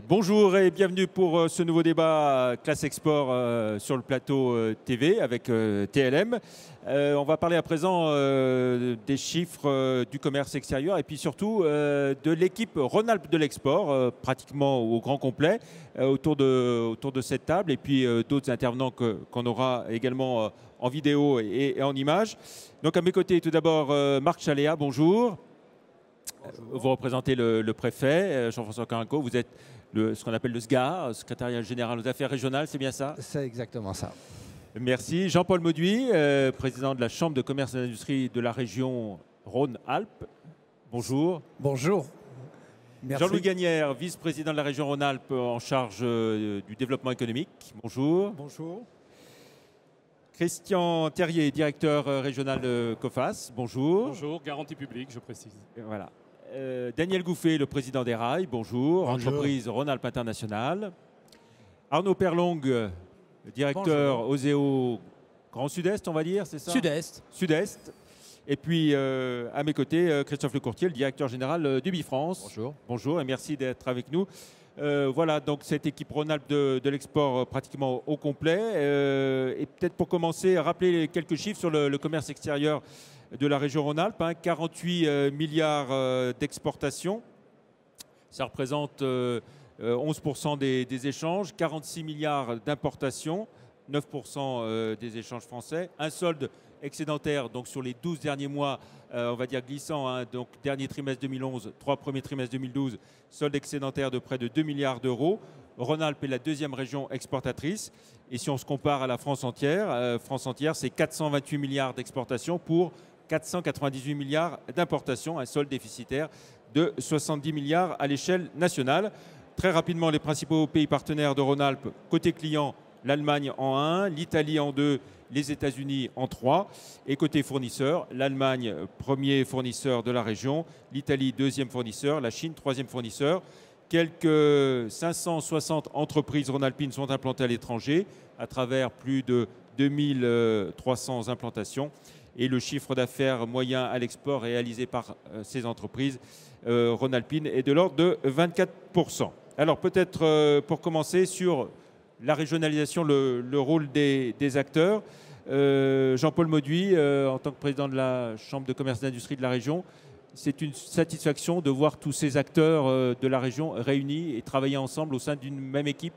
Bonjour et bienvenue pour ce nouveau débat Classe Export sur le plateau TV avec TLM. On va parler à présent des chiffres du commerce extérieur et puis surtout de l'équipe Rhône-Alpes de l'export, pratiquement au grand complet, autour de cette table et puis d'autres intervenants qu'on aura également en vidéo et en images. Donc à mes côtés, tout d'abord Marc Chaléa, bonjour. Bonjour. Vous représentez le préfet, Jean-François Carinco, vous êtes ce qu'on appelle le SGA, secrétariat général aux affaires régionales, c'est bien ça? C'est exactement ça. Merci. Jean-Paul Mauduit, président de la Chambre de commerce et d'industrie de la région Rhône-Alpes. Bonjour. Bonjour. Jean-Louis Gagnère, vice-président de la région Rhône-Alpes en charge du développement économique. Bonjour. Bonjour. Christian Terrier, directeur régional de COFAS. Bonjour. Bonjour, garantie publique, je précise. Voilà. Daniel Gouffet, le président des Rails, bonjour. Entreprise Rhône-Alpes International. Arnaud Perlong, directeur Oseo Grand Sud-Est, on va dire, c'est ça? Sud-Est. Sud-Est. Et puis, à mes côtés, Christophe Lecourtier, le directeur général d'Ubifrance. Bonjour. Bonjour et merci d'être avec nous. Voilà, donc cette équipe Rhône-Alpes de l'export pratiquement au complet. Et peut-être pour commencer, rappeler quelques chiffres sur le commerce extérieur de la région Rhône-Alpes, 48 milliards d'exportations. Ça représente 11% des échanges, 46 milliards d'importations, 9% des échanges français. Un solde excédentaire donc sur les 12 derniers mois, on va dire glissant, donc dernier trimestre 2011, 3 premiers trimestres 2012, solde excédentaire de près de 2 milliards d'euros. Rhône-Alpes est la deuxième région exportatrice. Et si on se compare à la France entière, c'est 428 milliards d'exportations pour 498 milliards d'importations, un solde déficitaire de 70 milliards à l'échelle nationale. Très rapidement, les principaux pays partenaires de Rhône-Alpes, côté client, l'Allemagne en 1, l'Italie en 2, les États-Unis en 3. Et côté fournisseur, l'Allemagne, premier fournisseur de la région, l'Italie, deuxième fournisseur, la Chine, troisième fournisseur. Quelques 560 entreprises rhône-alpines sont implantées à l'étranger à travers plus de 2300 implantations. Et le chiffre d'affaires moyen à l'export réalisé par ces entreprises rhône-alpines est de l'ordre de 24%. Alors peut-être pour commencer sur la régionalisation, le rôle des acteurs. Jean-Paul Mauduit, en tant que président de la Chambre de commerce et d'industrie de la région, c'est une satisfaction de voir tous ces acteurs de la région réunis et travailler ensemble au sein d'une même équipe?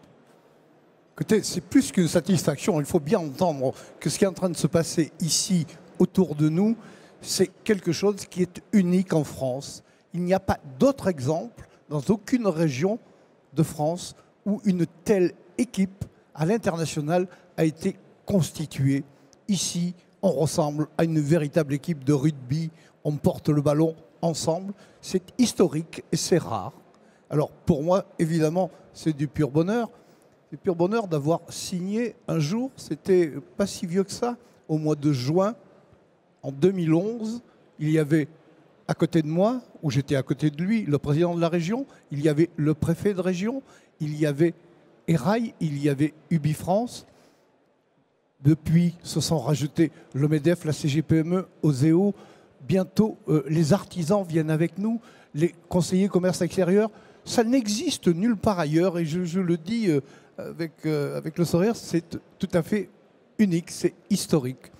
Écoutez, c'est plus qu'une satisfaction. Il faut bien entendre que ce qui est en train de se passer ici, autour de nous, c'est quelque chose qui est unique en France. Il n'y a pas d'autre exemple dans aucune région de France où une telle équipe à l'international a été constituée. Ici, on ressemble à une véritable équipe de rugby. On porte le ballon ensemble. C'est historique et c'est rare. Alors pour moi, évidemment, c'est du pur bonheur. C'est pur bonheur d'avoir signé un jour, c'était pas si vieux que ça, au mois de juin en 2011, il y avait à côté de moi, où j'étais à côté de lui, le président de la région, il y avait le préfet de région, il y avait Erail, il y avait Ubifrance. Depuis, se sont rajoutés le MEDEF, la CGPME, Oseo. Bientôt, les artisans viennent avec nous, les conseillers commerce extérieur. Ça n'existe nulle part ailleurs, et je le dis avec le sourire, c'est tout à fait unique, c'est historique.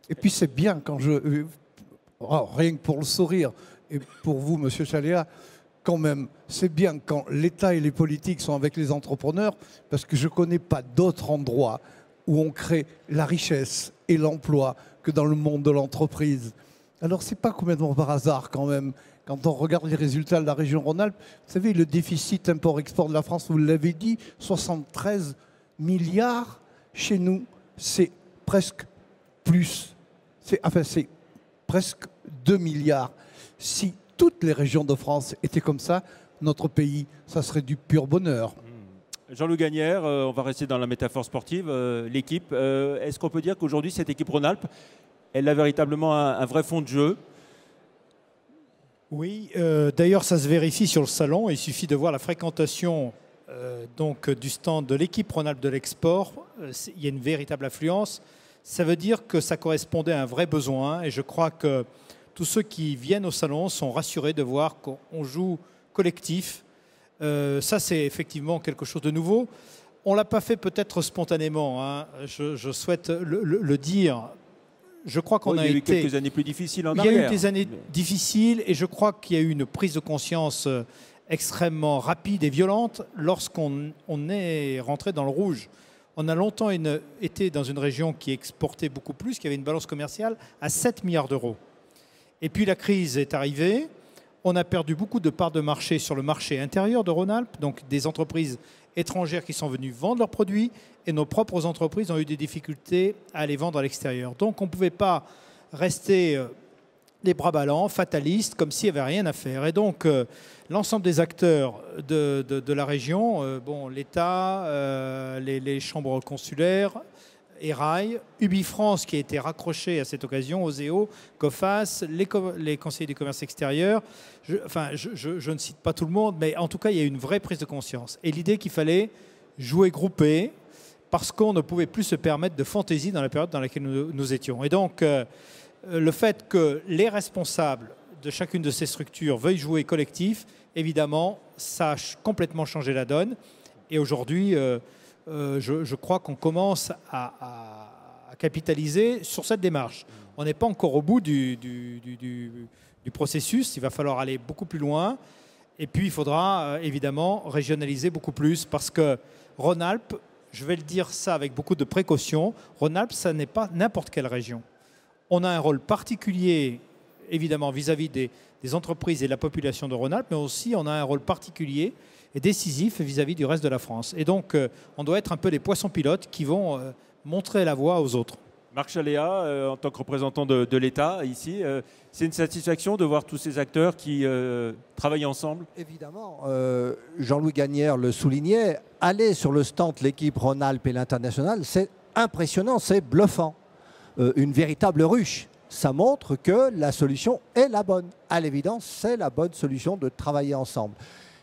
Et puis c'est bien quand rien que pour le sourire, et pour vous, Monsieur Chaléa, quand même, c'est bien quand l'État et les politiques sont avec les entrepreneurs, parce que je ne connais pas d'autre endroit où on crée la richesse et l'emploi que dans le monde de l'entreprise. Alors c'est pas complètement par hasard quand même, quand on regarde les résultats de la région Rhône-Alpes. Vous savez, le déficit import-export de la France, vous l'avez dit, 73 milliards. Chez nous, c'est presque plus. C'est presque 2 milliards. Si toutes les régions de France étaient comme ça, notre pays, ça serait du pur bonheur. Jean-Louis Gagnère, on va rester dans la métaphore sportive, l'équipe. Est-ce qu'on peut dire qu'aujourd'hui, cette équipe Rhône-Alpes, elle a véritablement un vrai fond de jeu? Oui, d'ailleurs ça se vérifie sur le salon. Il suffit de voir la fréquentation du stand de l'équipe Rhône-Alpes de l'export, il y a une véritable affluence. Ça veut dire que ça correspondait à un vrai besoin et je crois que tous ceux qui viennent au salon sont rassurés de voir qu'on joue collectif. Ça, c'est effectivement quelque chose de nouveau. On ne l'a pas fait peut-être spontanément, hein. Je souhaite le dire. Je crois qu'on il y a eu quelques années plus difficiles en arrière. Il y a eu des années difficiles et je crois qu'il y a eu une prise de conscience extrêmement rapide et violente lorsqu'on est rentré dans le rouge. On a longtemps été dans une région qui exportait beaucoup plus, qui avait une balance commerciale à 7 milliards d'euros. Et puis la crise est arrivée. On a perdu beaucoup de parts de marché sur le marché intérieur de Rhône-Alpes, donc des entreprises étrangères qui sont venues vendre leurs produits et nos propres entreprises ont eu des difficultés à les vendre à l'extérieur. Donc on ne pouvait pas rester les bras ballants, fatalistes, comme s'il n'y avait rien à faire. Et donc l'ensemble des acteurs de la région, l'État, les chambres consulaires, ERAI, Ubifrance qui a été raccroché à cette occasion, Oseo, COFAS, les conseillers du commerce extérieur. Je ne cite pas tout le monde, mais en tout cas, il y a eu une vraie prise de conscience. Et l'idée qu'il fallait jouer groupé parce qu'on ne pouvait plus se permettre de fantaisie dans la période dans laquelle nous étions. Et donc, le fait que les responsables de chacune de ces structures veuillent jouer collectif, évidemment, ça a complètement changé la donne. Et aujourd'hui, je crois qu'on commence à capitaliser sur cette démarche. On n'est pas encore au bout du processus, il va falloir aller beaucoup plus loin. Et puis, il faudra évidemment régionaliser beaucoup plus parce que Rhône-Alpes, je vais le dire ça avec beaucoup de précaution, Rhône-Alpes, ça n'est pas n'importe quelle région. On a un rôle particulier, évidemment, vis-à-vis des entreprises et de la population de Rhône-Alpes, mais aussi on a un rôle particulier et décisif vis-à-vis du reste de la France. Et donc, on doit être un peu des poissons pilotes qui vont montrer la voie aux autres. Marc Chaléa, en tant que représentant de l'État ici, c'est une satisfaction de voir tous ces acteurs qui travaillent ensemble? Évidemment, Jean-Louis Gagnère le soulignait, aller sur le stand de l'équipe Rhône-Alpes et l'international, c'est impressionnant, c'est bluffant. Une véritable ruche. Ça montre que la solution est la bonne. À l'évidence, c'est la bonne solution de travailler ensemble.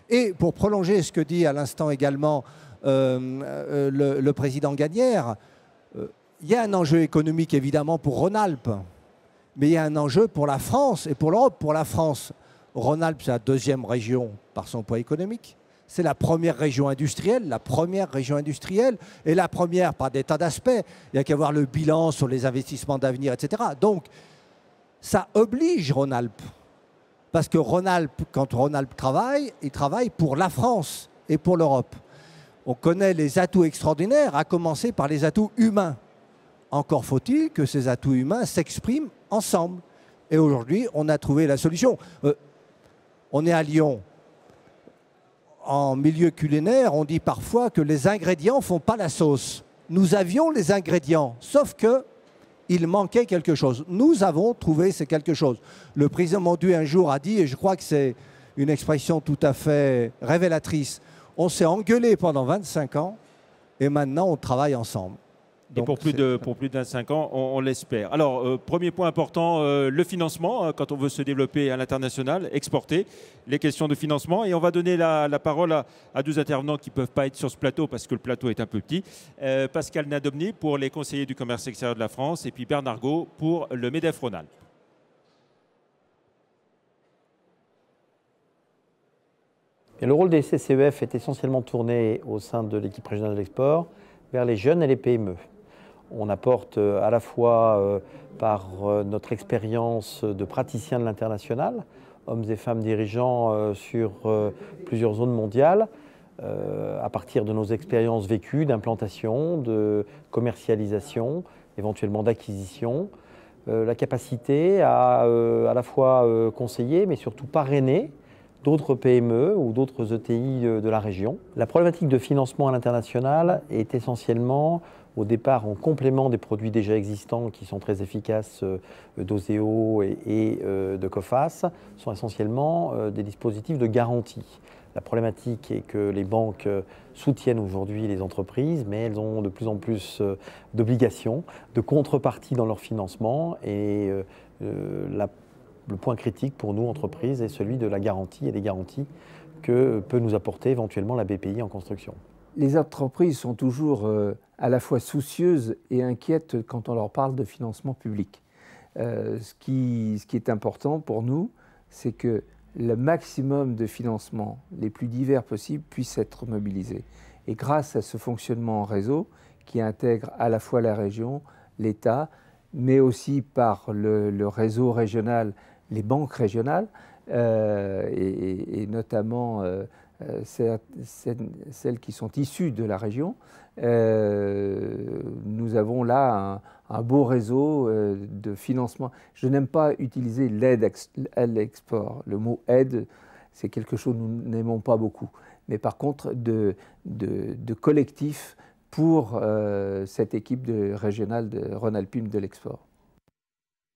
Et pour prolonger ce que dit à l'instant également le président Gagnère, il y a un enjeu économique évidemment pour Rhône-Alpes, mais il y a un enjeu pour la France et pour l'Europe. Pour la France, Rhône-Alpes, c'est la deuxième région par son poids économique. C'est la première région industrielle, et la première par des tas d'aspects. Il n'y a qu'à voir le bilan sur les investissements d'avenir, etc. Donc, ça oblige Rhône-Alpes. Parce que Rhône-Alpes, quand Rhône-Alpes travaille, il travaille pour la France et pour l'Europe. On connaît les atouts extraordinaires, à commencer par les atouts humains. Encore faut-il que ces atouts humains s'expriment ensemble. Et aujourd'hui, on a trouvé la solution. On est à Lyon. En milieu culinaire, on dit parfois que les ingrédients ne font pas la sauce. Nous avions les ingrédients, sauf qu'il manquait quelque chose. Nous avons trouvé ces quelque chose. Le président Mondu un jour a dit, et je crois que c'est une expression tout à fait révélatrice, on s'est engueulé pendant 25 ans et maintenant on travaille ensemble. Et pour plus de 25 ans, on l'espère. Alors, premier point important, le financement, quand on veut se développer à l'international, exporter, les questions de financement. Et on va donner la parole à 12 intervenants qui ne peuvent pas être sur ce plateau parce que le plateau est un peu petit. Pascal Nadomny pour les conseillers du commerce extérieur de la France et puis Bernard Gault pour le MEDEF Rhône-Alpes. Le rôle des CCEF est essentiellement tourné au sein de l'équipe régionale de l'export vers les jeunes et les PME. On apporte à la fois par notre expérience de praticiens de l'international, hommes et femmes dirigeants sur plusieurs zones mondiales, à partir de nos expériences vécues d'implantation, de commercialisation, éventuellement d'acquisition, la capacité à la fois conseiller mais surtout parrainer d'autres PME ou d'autres ETI de la région. La problématique de financement à l'international est essentiellement au départ en complément des produits déjà existants qui sont très efficaces d'Oseo et de COFAS, sont essentiellement des dispositifs de garantie. La problématique est que les banques soutiennent aujourd'hui les entreprises, mais elles ont de plus en plus d'obligations, de contreparties dans leur financement et le point critique pour nous, entreprises, est celui de la garantie et des garanties que peut nous apporter éventuellement la BPI en construction. Les entreprises sont toujours à la fois soucieuses et inquiètes quand on leur parle de financement public. Ce qui est important pour nous, c'est que le maximum de financements les plus divers possibles puissent être mobilisés. Et grâce à ce fonctionnement en réseau qui intègre à la fois la région, l'État, mais aussi par le réseau régional, les banques régionales, et notamment celles qui sont issues de la région, nous avons là un beau réseau de financement. Je n'aime pas utiliser l'aide à l'export. Le mot aide, c'est quelque chose que nous n'aimons pas beaucoup. Mais par contre, de collectif pour cette équipe régionale de Rhône-Alpine de l'export.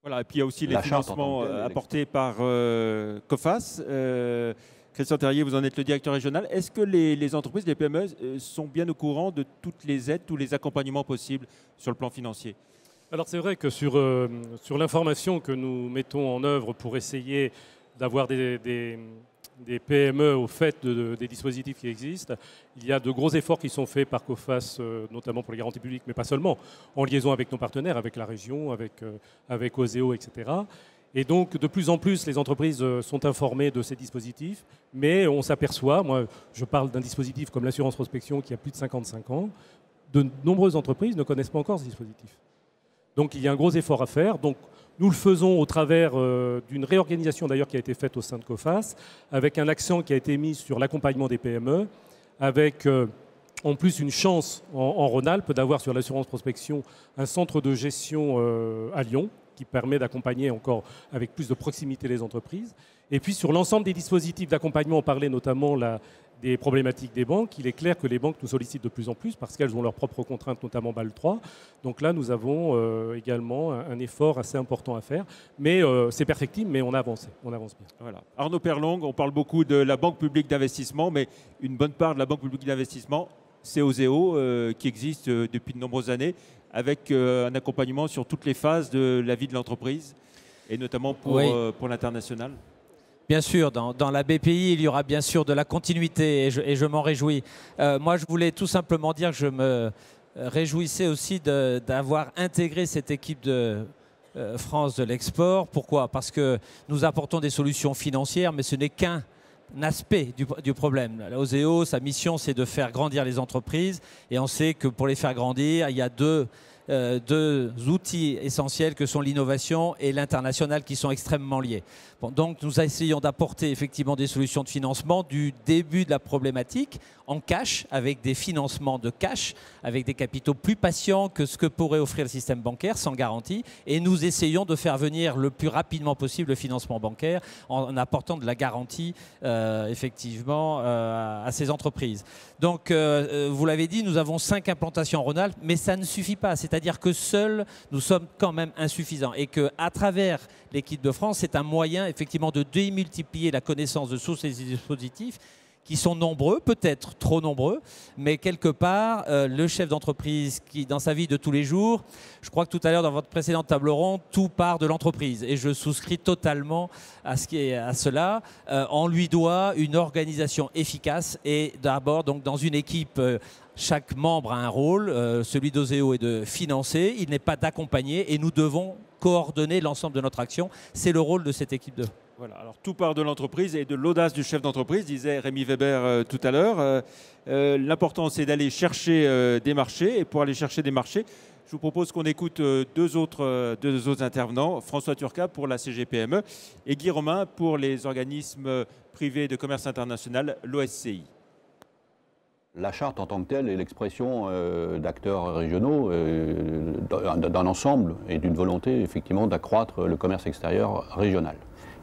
Voilà, et puis il y a aussi les financements apportés par COFAS. Christian Terrier, vous en êtes le directeur régional. Est-ce que les entreprises, les PME, sont bien au courant de toutes les aides, tous les accompagnements possibles sur le plan financier? Alors c'est vrai que sur l'information que nous mettons en œuvre pour essayer d'avoir des PME au fait des dispositifs qui existent, il y a de gros efforts qui sont faits par COFAS, notamment pour les garanties publiques, mais pas seulement, en liaison avec nos partenaires, avec la région, avec OSEO, etc. Et donc, de plus en plus, les entreprises sont informées de ces dispositifs, mais on s'aperçoit, moi je parle d'un dispositif comme l'assurance prospection qui a plus de 55 ans, de nombreuses entreprises ne connaissent pas encore ce dispositif. Donc il y a un gros effort à faire. Donc, nous le faisons au travers d'une réorganisation d'ailleurs qui a été faite au sein de COFAS, avec un accent qui a été mis sur l'accompagnement des PME, avec en plus une chance en Rhône-Alpes d'avoir sur l'assurance prospection un centre de gestion à Lyon, qui permet d'accompagner encore avec plus de proximité les entreprises. Et puis sur l'ensemble des dispositifs d'accompagnement, on parlait notamment des problématiques des banques. Il est clair que les banques nous sollicitent de plus en plus parce qu'elles ont leurs propres contraintes, notamment BAL 3. Donc là, nous avons également un effort assez important à faire. Mais c'est perfectible, mais on avance bien. Voilà. Arnaud Perlong, on parle beaucoup de la Banque publique d'investissement, mais une bonne part de la Banque publique d'investissement, c'est OSEO qui existe depuis de nombreuses années, avec un accompagnement sur toutes les phases de la vie de l'entreprise, et notamment pour l'international. Bien sûr, dans la BPI, il y aura bien sûr de la continuité, et je m'en réjouis. Moi, je voulais tout simplement dire que je me réjouissais aussi d'avoir intégré cette équipe de France de l'export. Pourquoi? Parce que nous apportons des solutions financières, mais ce n'est qu'un aspect du problème. L'OSEO, sa mission, c'est de faire grandir les entreprises, et on sait que pour les faire grandir, il y a deux outils essentiels que sont l'innovation et l'international qui sont extrêmement liés. Bon, donc nous essayons d'apporter effectivement des solutions de financement du début de la problématique en cash, avec des financements de cash, avec des capitaux plus patients que ce que pourrait offrir le système bancaire sans garantie, et nous essayons de faire venir le plus rapidement possible le financement bancaire en apportant de la garantie effectivement à ces entreprises. Donc vous l'avez dit, nous avons 5 implantations en Rhône-Alpes, mais ça ne suffit pas, c'est-à-dire que seuls nous sommes quand même insuffisants, et qu'à travers l'équipe de France, c'est un moyen effectivement de démultiplier la connaissance de tous ces dispositifs qui sont nombreux, peut-être trop nombreux, mais quelque part, le chef d'entreprise qui, dans sa vie de tous les jours, je crois que tout à l'heure, dans votre précédente table ronde, tout part de l'entreprise. Et je souscris totalement à cela. On lui doit une organisation efficace, et d'abord, donc, dans une équipe, chaque membre a un rôle. Celui d'OSEO est de financer, il n'est pas d'accompagner, et nous devons coordonner l'ensemble de notre action. C'est le rôle de cette équipe de... Voilà, alors tout part de l'entreprise et de l'audace du chef d'entreprise, disait Rémi Weber tout à l'heure. L'important, c'est d'aller chercher des marchés, et pour aller chercher des marchés, je vous propose qu'on écoute deux autres intervenants, François Turcat pour la CGPME et Guy Romain pour les organismes privés de commerce international, l'OSCI. La charte en tant que telle est l'expression d'acteurs régionaux, d'un ensemble et d'une volonté effectivement d'accroître le commerce extérieur régional.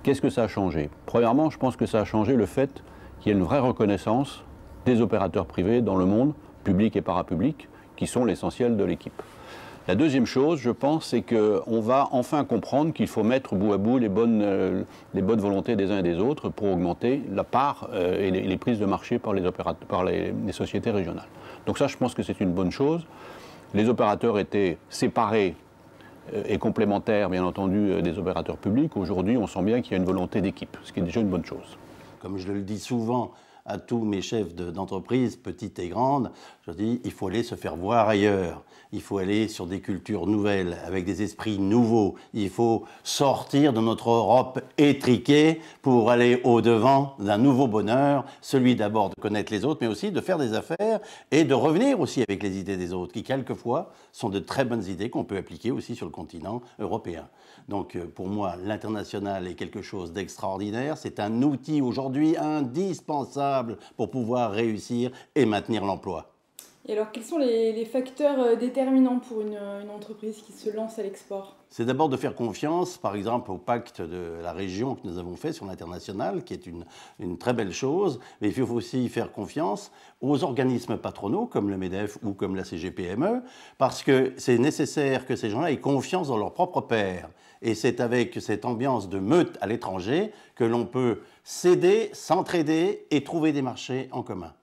Qu'est-ce que ça a changé? Premièrement, je pense que ça a changé le fait qu'il y ait une vraie reconnaissance des opérateurs privés dans le monde, public et parapublic, qui sont l'essentiel de l'équipe. La deuxième chose, je pense, c'est qu'on va enfin comprendre qu'il faut mettre bout à bout les bonnes volontés des uns et des autres pour augmenter la part et les prises de marché par les sociétés régionales. Donc ça, je pense que c'est une bonne chose. Les opérateurs étaient séparés et complémentaires, bien entendu, des opérateurs publics. Aujourd'hui, on sent bien qu'il y a une volonté d'équipe, ce qui est déjà une bonne chose. Comme je le dis souvent à tous mes chefs d'entreprise, petites et grandes, je dis, il faut aller se faire voir ailleurs. Il faut aller sur des cultures nouvelles, avec des esprits nouveaux. Il faut sortir de notre Europe étriquée pour aller au-devant d'un nouveau bonheur, celui d'abord de connaître les autres, mais aussi de faire des affaires et de revenir aussi avec les idées des autres, qui quelquefois sont de très bonnes idées qu'on peut appliquer aussi sur le continent européen. Donc pour moi, l'international est quelque chose d'extraordinaire. C'est un outil aujourd'hui indispensable pour pouvoir réussir et maintenir l'emploi. Et alors, quels sont les facteurs déterminants pour une entreprise qui se lance à l'export? C'est d'abord de faire confiance, par exemple, au pacte de la région que nous avons fait sur l'international, qui est une très belle chose. Mais il faut aussi faire confiance aux organismes patronaux, comme le MEDEF ou comme la CGPME, parce que c'est nécessaire que ces gens-là aient confiance dans leur propre pairs. Et c'est avec cette ambiance de meute à l'étranger que l'on peut s'aider, s'entraider et trouver des marchés en commun.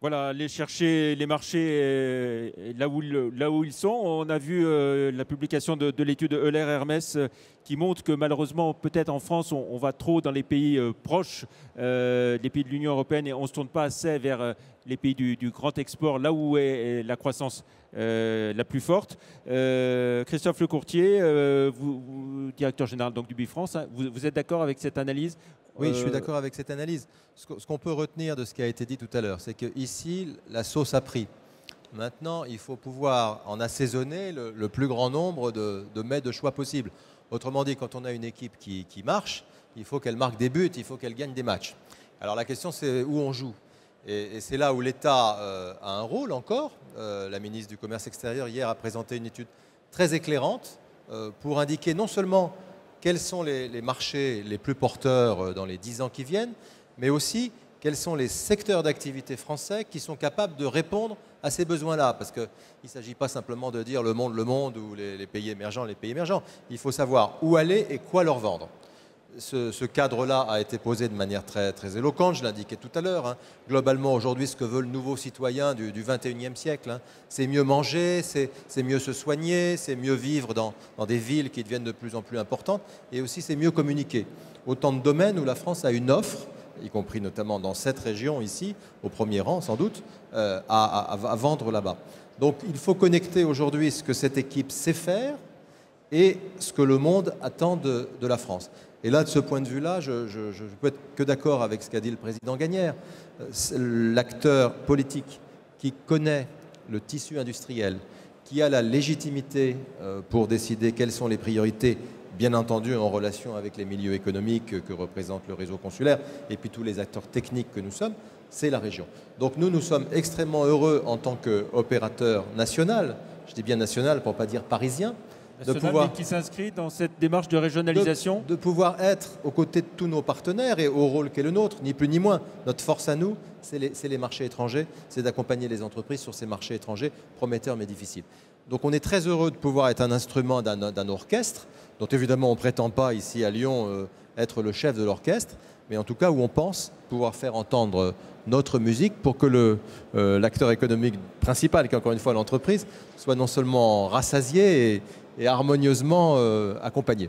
Voilà, aller chercher les marchés là où ils sont. On a vu la publication de l'étude Euler-Hermès qui montre que malheureusement, peut-être en France, on va trop dans les pays proches, les pays de l'Union européenne, et on ne se tourne pas assez vers les pays du grand export, là où est la croissance la plus forte. Christophe Lecourtier, vous, directeur général donc, du Bifrance, hein, vous êtes d'accord avec cette analyse? Oui, je suis d'accord avec cette analyse. Ce qu'on peut retenir de ce qui a été dit tout à l'heure, c'est qu'ici, la sauce a pris. Maintenant, il faut pouvoir en assaisonner le plus grand nombre de mets de choix possibles. Autrement dit, quand on a une équipe qui marche, il faut qu'elle marque des buts, il faut qu'elle gagne des matchs. Alors la question, c'est où on joue. Et c'est là où l'État a un rôle encore. La ministre du Commerce extérieur, hier, a présenté une étude très éclairante pour indiquer non seulement quels sont les marchés les plus porteurs dans les 10 ans qui viennent, mais aussi quels sont les secteurs d'activité français qui sont capables de répondre à ces besoins-là. Parce qu'il ne s'agit pas simplement de dire le monde, ou les pays émergents, les pays émergents. Il faut savoir où aller et quoi leur vendre. Ce cadre-là a été posé de manière très, très éloquente, je l'indiquais tout à l'heure. Hein. Globalement, aujourd'hui, ce que veut le nouveau citoyen du 21e siècle, hein, c'est mieux manger, c'est mieux se soigner, c'est mieux vivre dans des villes qui deviennent de plus en plus importantes, et aussi c'est mieux communiquer. Autant de domaines où la France a une offre, y compris notamment dans cette région ici, au premier rang sans doute, à vendre là-bas. Donc il faut connecter aujourd'hui ce que cette équipe sait faire et ce que le monde attend de la France. Et là, de ce point de vue-là, je ne peux être que d'accord avec ce qu'a dit le président Gagnère. L'acteur politique qui connaît le tissu industriel, qui a la légitimité pour décider quelles sont les priorités, bien entendu en relation avec les milieux économiques que représente le réseau consulaire et puis tous les acteurs techniques que nous sommes, c'est la région. Donc nous sommes extrêmement heureux en tant qu'opérateur national, je dis bien national pour ne pas dire parisien, qui s'inscrit dans cette démarche de régionalisation, de pouvoir être aux côtés de tous nos partenaires et au rôle qu'est le nôtre, ni plus ni moins. Notre force à nous, c'est les marchés étrangers, c'est d'accompagner les entreprises sur ces marchés étrangers prometteurs mais difficiles. Donc on est très heureux de pouvoir être un instrument d'un orchestre, dont évidemment on ne prétend pas ici à Lyon être le chef de l'orchestre, mais en tout cas où on pense pouvoir faire entendre notre musique pour que l'acteur économique principal, qui est encore une fois l'entreprise, soit non seulement rassasié et harmonieusement accompagné.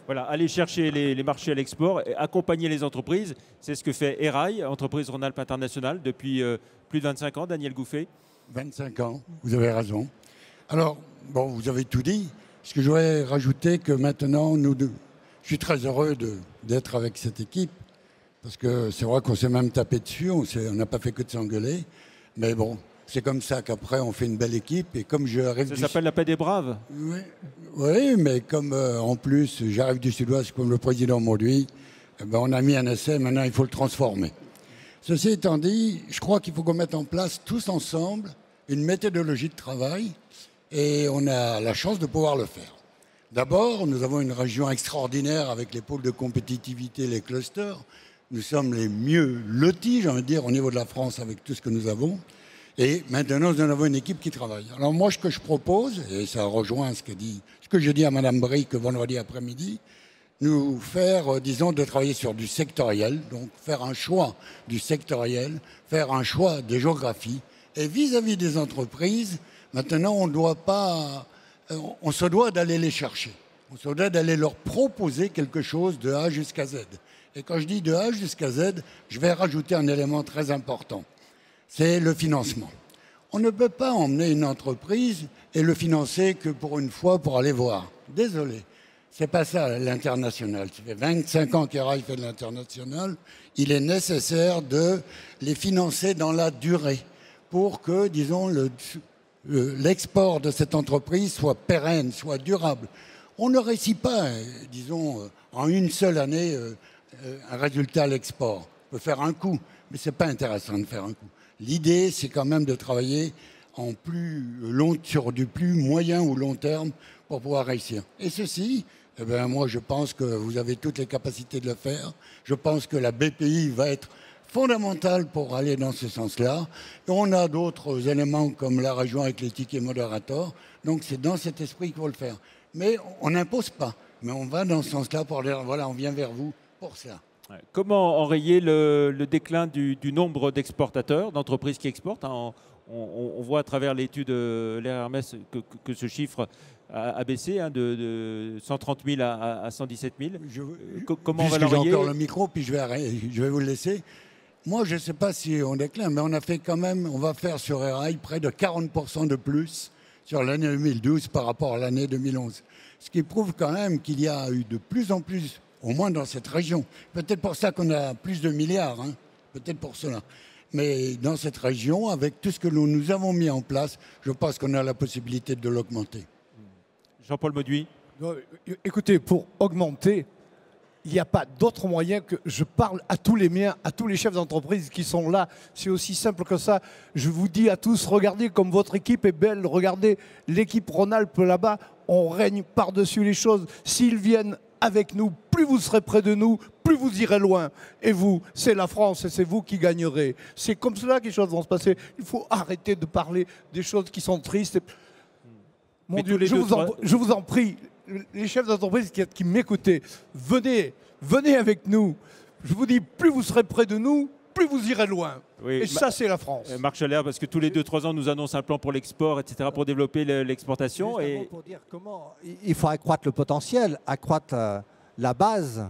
Voilà, aller chercher les marchés à l'export et accompagner les entreprises, c'est ce que fait ERAI, entreprise Rhône-Alpes Internationale, depuis plus de 25 ans. Daniel Gouffet. 25 ans, vous avez raison. Alors, bon, vous avez tout dit. Ce que je voudrais rajouter, que maintenant, je suis très heureux d'être avec cette équipe, parce que c'est vrai qu'on s'est même tapé dessus, on n'a pas fait que de s'engueuler, mais bon, c'est comme ça qu'après on fait une belle équipe. Et comme je arrive ça s'appelle la paix des braves. Oui, mais comme en plus j'arrive du Sud-Ouest comme le président Mauduit, ben, on a mis un essai, maintenant il faut le transformer. Ceci étant dit, je crois qu'il faut qu'on mette en place tous ensemble une méthodologie de travail et on a la chance de pouvoir le faire. D'abord, nous avons une région extraordinaire avec les pôles de compétitivité, les clusters. Nous sommes les mieux lotis, j'ai envie de dire, au niveau de la France avec tout ce que nous avons. Et maintenant, nous en avons une équipe qui travaille. Alors moi, ce que je propose, et ça rejoint ce que j'ai dit à Mme Brick vendredi après-midi, nous faire, disons, de travailler sur du sectoriel, donc faire un choix du sectoriel, faire un choix des géographies. Et vis-à-vis des entreprises, maintenant, on se doit d'aller les chercher. On se doit d'aller leur proposer quelque chose de A jusqu'à Z. Et quand je dis de A jusqu'à Z, je vais rajouter un élément très important. C'est le financement. On ne peut pas emmener une entreprise et le financer que pour une fois pour aller voir. Désolé. C'est pas ça l'international. Ça fait 25 ans qu'Erail fait de l'international. Il est nécessaire de les financer dans la durée pour que, disons, l'export de cette entreprise soit pérenne, soit durable. On ne réussit pas, disons, en une seule année, un résultat à l'export. On peut faire un coup, mais ce n'est pas intéressant de faire un coup. L'idée, c'est quand même de travailler sur du plus moyen ou long terme pour pouvoir réussir. Et ceci, eh bien, moi, je pense que vous avez toutes les capacités de le faire. Je pense que la BPI va être fondamentale pour aller dans ce sens-là. Et on a d'autres éléments comme la région avec les tickets modérateurs. Donc, c'est dans cet esprit qu'il faut le faire. Mais on n'impose pas. Mais on va dans ce sens-là pour dire, voilà, on vient vers vous pour cela. Comment enrayer le déclin du nombre d'exportateurs, d'entreprises qui exportent, hein, on voit à travers l'étude de l'RMS que ce chiffre a baissé, hein, de 130 000 à 117 000. Comment on va l'enrayer ? J'ai encore le micro, puis je vais vous le laisser. Moi, je ne sais pas si on décline, mais on a fait quand même, on va faire sur Erail près de 40% de plus sur l'année 2012 par rapport à l'année 2011. Ce qui prouve quand même qu'il y a eu de plus en plus, au moins dans cette région. Peut-être pour ça qu'on a plus de milliards, hein, peut-être pour cela. Mais dans cette région, avec tout ce que nous avons mis en place, je pense qu'on a la possibilité de l'augmenter. Jean-Paul Mauduit. Écoutez, pour augmenter, il n'y a pas d'autre moyen que je parle à tous les miens, à tous les chefs d'entreprise qui sont là. C'est aussi simple que ça. Je vous dis à tous, regardez comme votre équipe est belle. Regardez l'équipe Rhône-Alpes là-bas. On règne par-dessus les choses. S'ils viennent avec nous, plus vous serez près de nous, plus vous irez loin. Et vous, c'est la France et c'est vous qui gagnerez. C'est comme cela que les choses vont se passer. Il faut arrêter de parler des choses qui sont tristes. Mon Dieu, je vous en prie, les chefs d'entreprise qui m'écoutez, venez avec nous. Je vous dis, plus vous serez près de nous, plus vous irez loin. Oui, et ça, c'est la France. Marc Scheller, parce que tous les 2-3 ans, nous annonce un plan pour l'export, etc., pour développer l'exportation. Et pour dire comment il faut accroître le potentiel, accroître la base,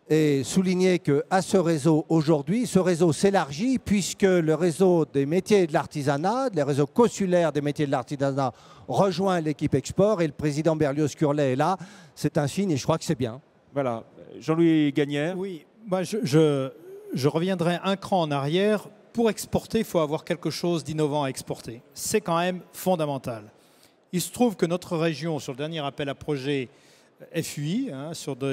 et souligner qu'à ce réseau, aujourd'hui, ce réseau s'élargit puisque le réseau des métiers de l'artisanat, le réseau consulaire des métiers de l'artisanat rejoint l'équipe export et le président Berlioz-Curlet est là. C'est un signe et je crois que c'est bien. Voilà. Jean-Louis Gagnère. Oui, moi je reviendrai un cran en arrière. Pour exporter, il faut avoir quelque chose d'innovant à exporter. C'est quand même fondamental. Il se trouve que notre région, sur le dernier appel à projet FUI, hein, dans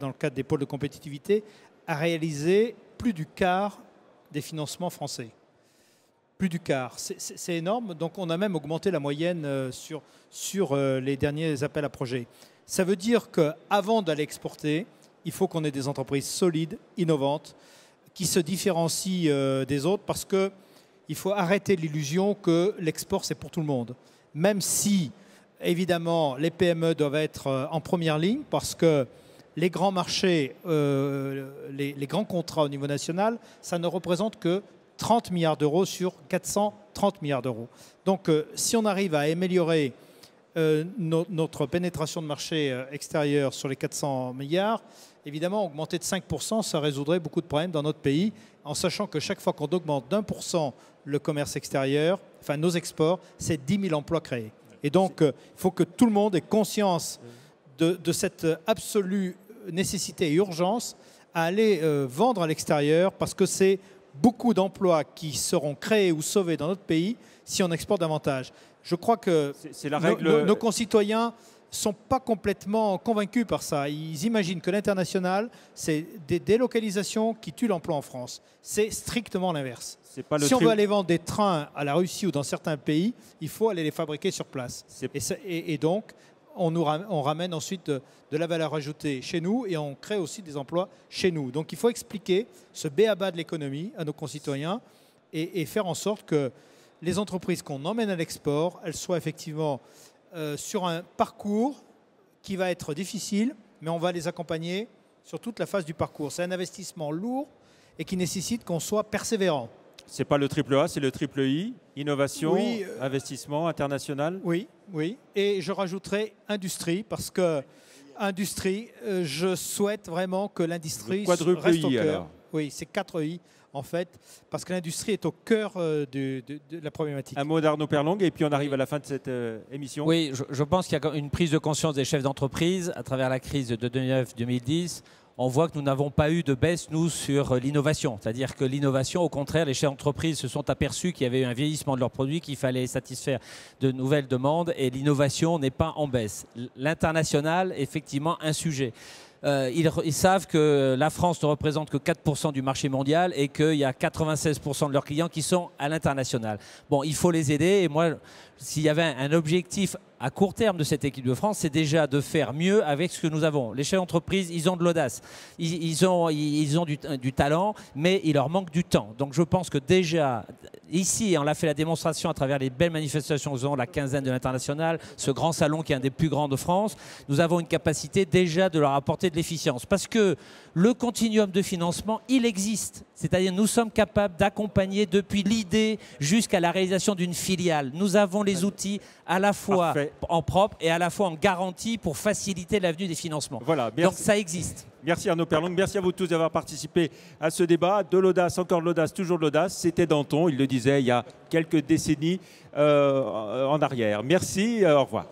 le cadre des pôles de compétitivité, a réalisé plus du quart des financements français. Plus du quart. C'est énorme. Donc on a même augmenté la moyenne sur les derniers appels à projets. Ça veut dire qu'avant d'aller exporter, il faut qu'on ait des entreprises solides, innovantes, qui se différencient des autres parce qu'il faut arrêter l'illusion que l'export, c'est pour tout le monde. Même si, évidemment, les PME doivent être en première ligne parce que les grands marchés, les grands contrats au niveau national, ça ne représente que 30 milliards d'euros sur 430 milliards d'euros. Donc, si on arrive à améliorer notre pénétration de marché extérieur sur les 400 milliards, évidemment, augmenter de 5%, ça résoudrait beaucoup de problèmes dans notre pays, en sachant que chaque fois qu'on augmente d'1% le commerce extérieur, enfin nos exports, c'est 10 000 emplois créés. Et donc, il faut que tout le monde ait conscience de cette absolue nécessité et urgence à aller vendre à l'extérieur parce que c'est beaucoup d'emplois qui seront créés ou sauvés dans notre pays si on exporte davantage. Je crois que nos concitoyens ne sont pas complètement convaincus par ça. Ils imaginent que l'international, c'est des délocalisations qui tuent l'emploi en France. C'est strictement l'inverse. Si on veut aller vendre des trains à la Russie ou dans certains pays, il faut aller les fabriquer sur place. Et donc, on ramène ensuite de la valeur ajoutée chez nous et on crée aussi des emplois chez nous. Donc il faut expliquer ce b.a.-ba de l'économie à nos concitoyens et faire en sorte que les entreprises qu'on emmène à l'export, elles soient effectivement sur un parcours qui va être difficile, mais on va les accompagner sur toute la phase du parcours. C'est un investissement lourd et qui nécessite qu'on soit persévérant. Ce n'est pas le triple A, c'est le triple I, innovation, oui, investissement international. Oui, oui. Et je rajouterai industrie parce que Industrie, je souhaite vraiment que l'industrie quadruple reste au I, cœur. alors. Oui, c'est 4 I en fait, parce que l'industrie est au cœur de la problématique. Un mot d'Arnaud Perlong et puis on arrive à la fin de cette émission. Oui, je pense qu'il y a une prise de conscience des chefs d'entreprise à travers la crise de 2009-2010. On voit que nous n'avons pas eu de baisse, nous, sur l'innovation. C'est-à-dire que l'innovation, au contraire, les chefs d'entreprise se sont aperçus qu'il y avait eu un vieillissement de leurs produits, qu'il fallait satisfaire de nouvelles demandes et l'innovation n'est pas en baisse. L'international, effectivement, un sujet. Ils savent que la France ne représente que 4% du marché mondial et qu'il y a 96% de leurs clients qui sont à l'international. Bon, il faut les aider et moi, s'il y avait un objectif à court terme de cette équipe de France, c'est déjà de faire mieux avec ce que nous avons. Les chefs d'entreprise, ils ont de l'audace, ils ont du talent, mais il leur manque du temps. Donc je pense que déjà, ici, on l'a fait la démonstration à travers les belles manifestations que nous avons, la quinzaine de l'international, ce grand salon qui est un des plus grands de France, nous avons une capacité déjà de leur apporter de l'efficience. Parce que le continuum de financement, il existe. C'est-à-dire nous sommes capables d'accompagner depuis l'idée jusqu'à la réalisation d'une filiale. Nous avons les outils à la fois en propre et à la fois en garantie pour faciliter l'avenue des financements. Voilà, donc ça existe. Merci Arnaud Perlong, merci à vous tous d'avoir participé à ce débat. De l'audace, encore de l'audace, toujours de l'audace. C'était Danton, il le disait il y a quelques décennies en arrière. Merci, au revoir.